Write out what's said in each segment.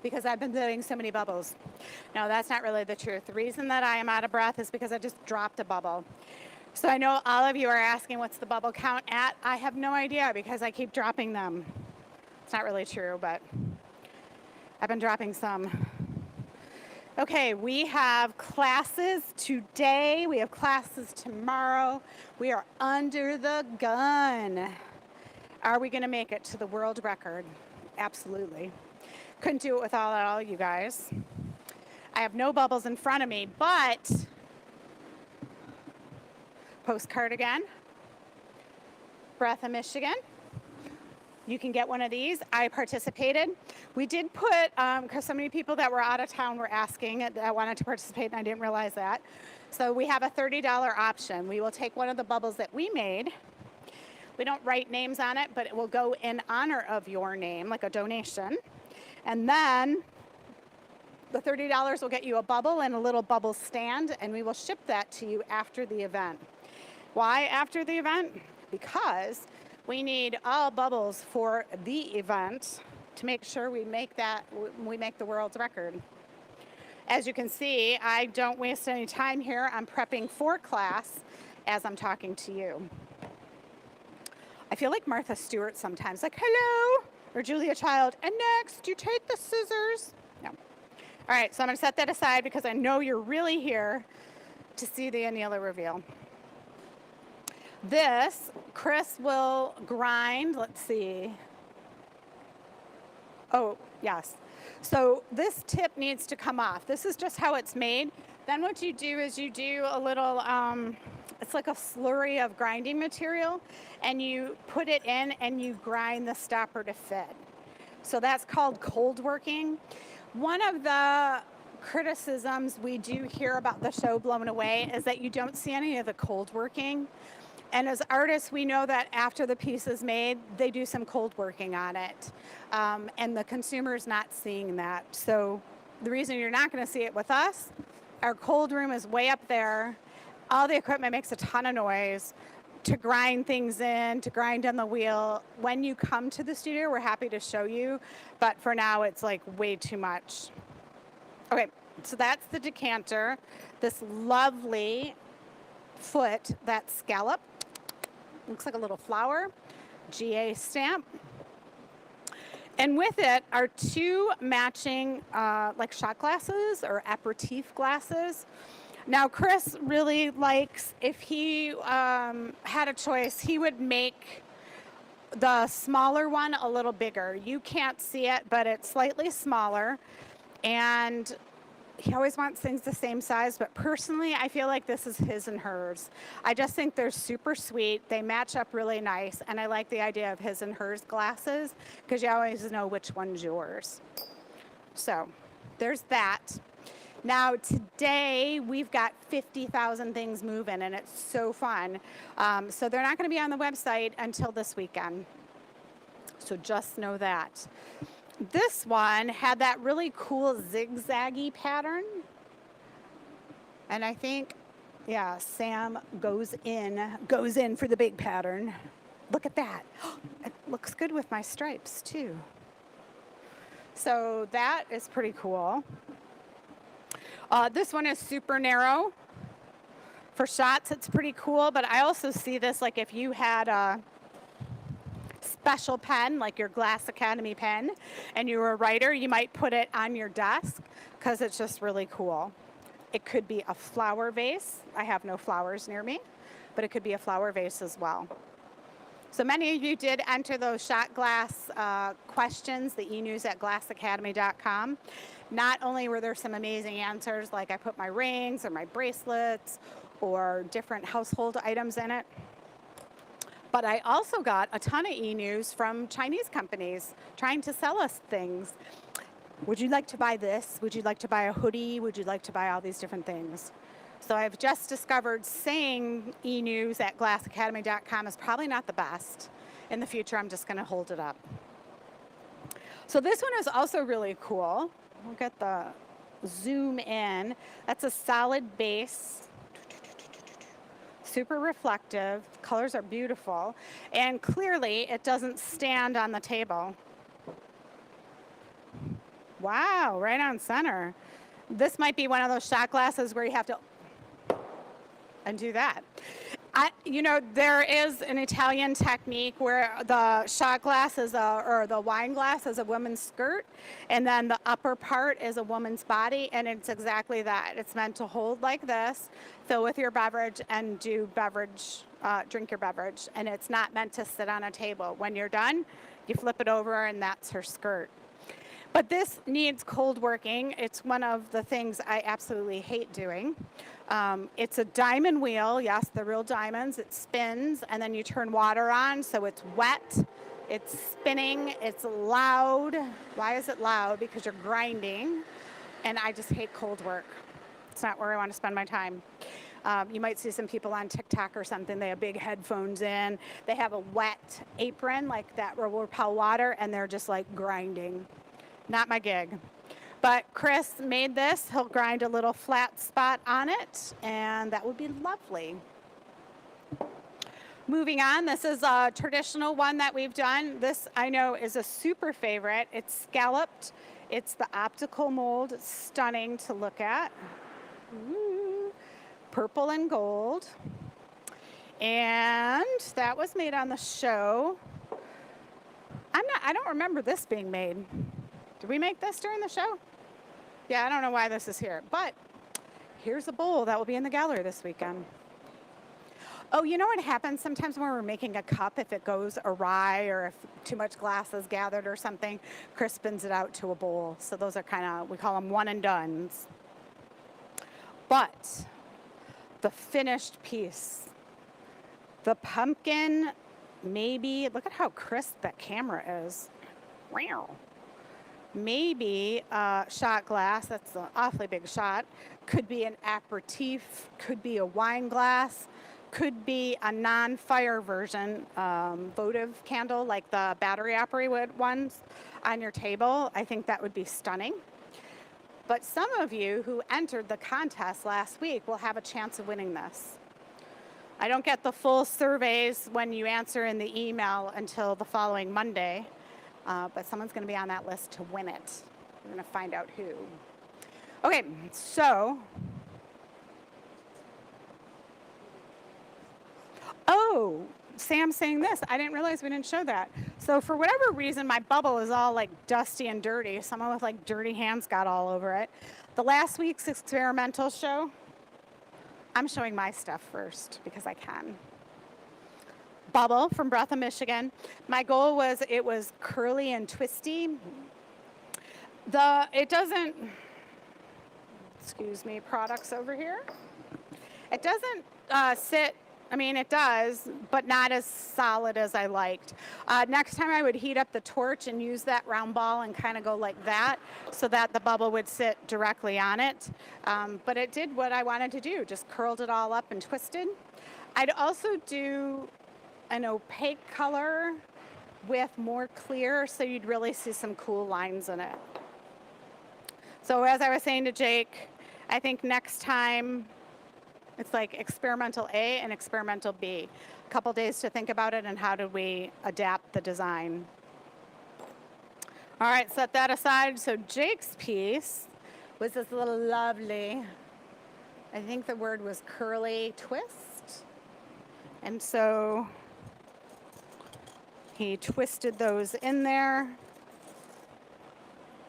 because I've been doing so many bubbles. No, that's not really the truth. The reason that I am out of breath is because I just dropped a bubble. So I know all of you are asking what's the bubble count at. I have no idea because I keep dropping them. It's not really true, but I've been dropping some. Okay, we have classes today. We have classes tomorrow. We are under the gun. Are we going to make it to the world record? Absolutely. Couldn't do it without all you guys. I have no bubbles in front of me, but postcard again. Breath of Michigan. You can get one of these. I participated. We did put, because so many people that were out of town were asking that wanted to participate, and I didn't realize that. So we have a $30 option. We will take one of the bubbles that we made. We don't write names on it, but it will go in honor of your name, like a donation. And then the $30 will get you a bubble and a little bubble stand, and we will ship that to you after the event. Why after the event? Because we need all bubbles for the event to make sure we make the world's record. As you can see, I don't waste any time here. I'm prepping for class as I'm talking to you. I feel like Martha Stewart sometimes, like, hello, or Julia Child, and next, you take the scissors. No. All right, so I'm going to set that aside because I know you're really here to see the Annealer reveal. This, Chris will grind, let's see. Oh, yes. So this tip needs to come off. This is just how it's made. Then what you do is you do a little, it's like a slurry of grinding material, and you put it in and you grind the stopper to fit. So that's called cold working. One of the criticisms we do hear about the show Blown Away is that you don't see any of the cold working. And as artists, we know that after the piece is made, they do some cold working on it. And the consumer's not seeing that. So the reason you're not going to see it with us, our cold room is way up there. All the equipment makes a ton of noise to grind things in, to grind on the wheel. When you come to the studio, we're happy to show you. But for now, it's like way too much. Okay, so that's the decanter. This lovely foot, that scallop. Looks like a little flower, GA stamp. And with it are two matching like shot glasses or aperitif glasses. Now, Chris really likes, if he had a choice, he would make the smaller one a little bigger. You can't see it, but it's slightly smaller. And he always wants things the same size, but personally, I feel like this is his and hers. I just think they're super sweet. They match up really nice, and I like the idea of his and hers glasses because you always know which one's yours. So there's that. Now, today, we've got 50,000 things moving, and it's so fun. So they're not going to be on the website until this weekend. So just know that. This one had that really cool zigzaggy pattern. And I think, yeah, Sam goes in for the big pattern. Look at that. It looks good with my stripes, too. So that is pretty cool. This one is super narrow. For shots, it's pretty cool, but I also see this like if you had a special pen, like your Glass Academy pen, and you were a writer, you might put it on your desk because it's just really cool. It could be a flower vase. I have no flowers near me, but it could be a flower vase as well. So many of you did enter those shot glass questions, the e-news at glassacademy.com. Not only were there some amazing answers, like I put my rings or my bracelets or different household items in it, but I also got a ton of e-news from Chinese companies trying to sell us things. Would you like to buy this? Would you like to buy a hoodie? Would you like to buy all these different things? So I've just discovered saying e-news at glassacademy.com is probably not the best. In the future, I'm just going to hold it up. So this one is also really cool. We'll get the zoom in. That's a solid base. Super reflective. Colors are beautiful. And clearly, it doesn't stand on the table. Wow, right on center. This might be one of those shot glasses where you have to undo that. There is an Italian technique where the shot glass or the wine glass is a woman's skirt, and then the upper part is a woman's body, and it's exactly that. It's meant to hold like this, fill with your beverage, and drink your beverage, and it's not meant to sit on a table. When you're done, you flip it over, and that's her skirt. But this needs cold working. It's one of the things I absolutely hate doing. It's a diamond wheel. Yes, the real diamonds. It spins, and then you turn water on, so it's wet. It's spinning. It's loud. Why is it loud? Because you're grinding, and I just hate cold work. It's not where I want to spend my time. You might see some people on TikTok or something. They have big headphones in. They have a wet apron like that where we'll repel water, and they're just like grinding. Not my gig. But Chris made this. He'll grind a little flat spot on it, and that would be lovely. Moving on, this is a traditional one that we've done. This, I know, is a super favorite. It's scalloped. It's the optical mold. It's stunning to look at. Ooh. Purple and gold. And that was made on the show. I don't remember this being made. Did we make this during the show? Yeah, I don't know why this is here, but here's a bowl that will be in the gallery this weekend. Oh, you know what happens sometimes when we're making a cup, if it goes awry or if too much glass is gathered or something, Chris spins it out to a bowl. So those are kind of, we call them one and dones. But the finished piece, the pumpkin, maybe, look at how crisp that camera is. Wow. Maybe shot glass, that's an awfully big shot, could be an aperitif, could be a wine glass, could be a non-fire version, votive candle like the battery operated ones on your table. I think that would be stunning. But some of you who entered the contest last week will have a chance of winning this. I don't get the full surveys when you answer in the email until the following Monday. But someone's going to be on that list to win it. We're going to find out who. Okay, so. Oh, Sam's saying this. I didn't realize we didn't show that. So for whatever reason, my bubble is all like dusty and dirty. Someone with like dirty hands got all over it. The last week's experimental show, I'm showing my stuff first because I can. Bubble from Breath of Michigan. My goal was it was curly and twisty. It doesn't, excuse me, products over here. It doesn't sit, I mean it does, but not as solid as I liked. Next time I would heat up the torch and use that round ball and kind of go like that so that the bubble would sit directly on it. But it did what I wanted to do, just curled it all up and twisted. I'd also do an opaque color with more clear so you'd really see some cool lines in it. So as I was saying to Jake, I think next time it's like experimental A and experimental B. A couple days to think about it and how do we adapt the design. All right, set that aside. So Jake's piece was this little lovely, I think the word was curly twist. And so he twisted those in there.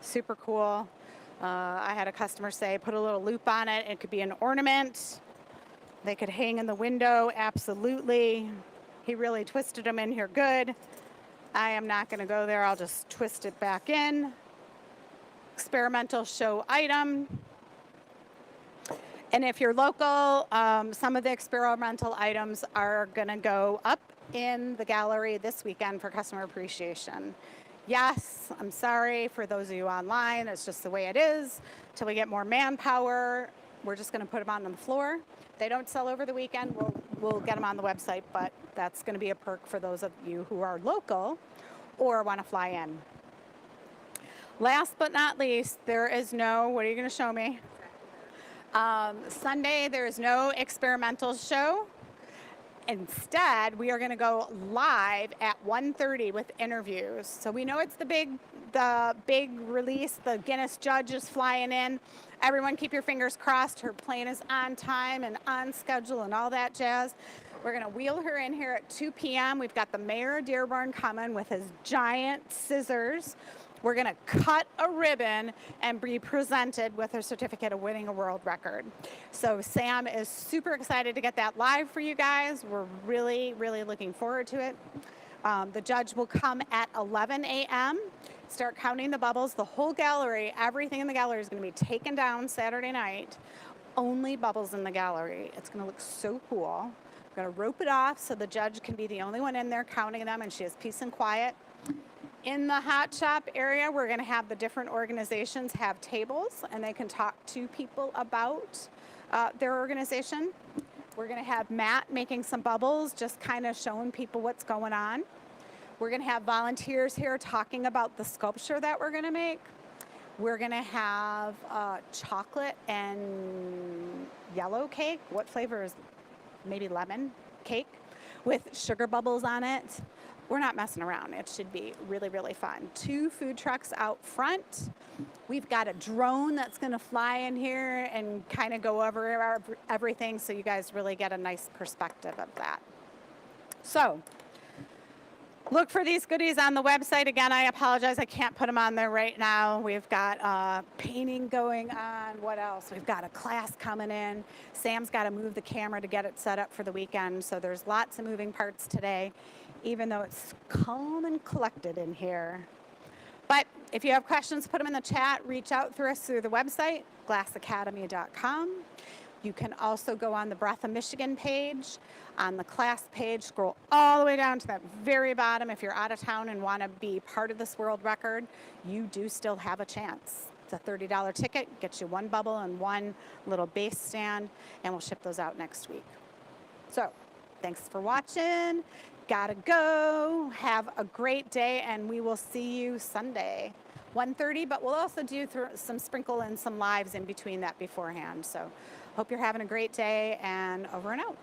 Super cool. I had a customer say, put a little loop on it. It could be an ornament. They could hang in the window, absolutely. He really twisted them in here good. I am not gonna go there. I'll just twist it back in. Experimental show item. And if you're local, some of the experimental items are gonna go up in the gallery this weekend for customer appreciation. Yes, I'm sorry for those of you online. It's just the way it is. Till we get more manpower, we're just going to put them on the floor. They don't sell over the weekend. We'll get them on the website, but that's going to be a perk for those of you who are local or want to fly in. Last but not least, there is no, what are you going to show me? Sunday, there is no experimental show. Instead, we are going to go live at 1:30 with interviews. So we know it's the big release. The Guinness judge is flying in. Everyone keep your fingers crossed. Her plane is on time and on schedule and all that jazz. We're going to wheel her in here at 2 p.m. We've got the mayor of Dearborn coming with his giant scissors. We're going to cut a ribbon and be presented with her certificate of winning a world record. So Sam is super excited to get that live for you guys. We're really, really looking forward to it. The judge will come at 11 a.m., start counting the bubbles. The whole gallery, everything in the gallery is going to be taken down Saturday night. Only bubbles in the gallery. It's going to look so cool. We're going to rope it off so the judge can be the only one in there counting them, and she has peace and quiet. In the hot shop area, we're going to have the different organizations have tables, and they can talk to people about their organization. We're going to have Matt making some bubbles, just kind of showing people what's going on. We're going to have volunteers here talking about the sculpture that we're going to make. We're going to have chocolate and yellow cake. What flavor is maybe lemon cake with sugar bubbles on it. We're not messing around. It should be really, really fun. 2 food trucks out front. We've got a drone that's going to fly in here and kind of go over everything so you guys really get a nice perspective of that. So look for these goodies on the website. Again, I apologize. I can't put them on there right now. We've got painting going on. What else? We've got a class coming in. Sam's got to move the camera to get it set up for the weekend. So there's lots of moving parts today, even though it's calm and collected in here. But if you have questions, put them in the chat. Reach out through us through the website, glassacademy.com. You can also go on the Breath of Michigan page. On the class page, scroll all the way down to that very bottom. If you're out of town and want to be part of this world record, you do still have a chance. It's a $30 ticket, gets you 1 bubble and 1 little base stand, and we'll ship those out next week. So thanks for watching. Gotta go. Have a great day, and we will see you Sunday, 1:30, but we'll also do some sprinkle and some lives in between that beforehand. So hope you're having a great day, and over and out.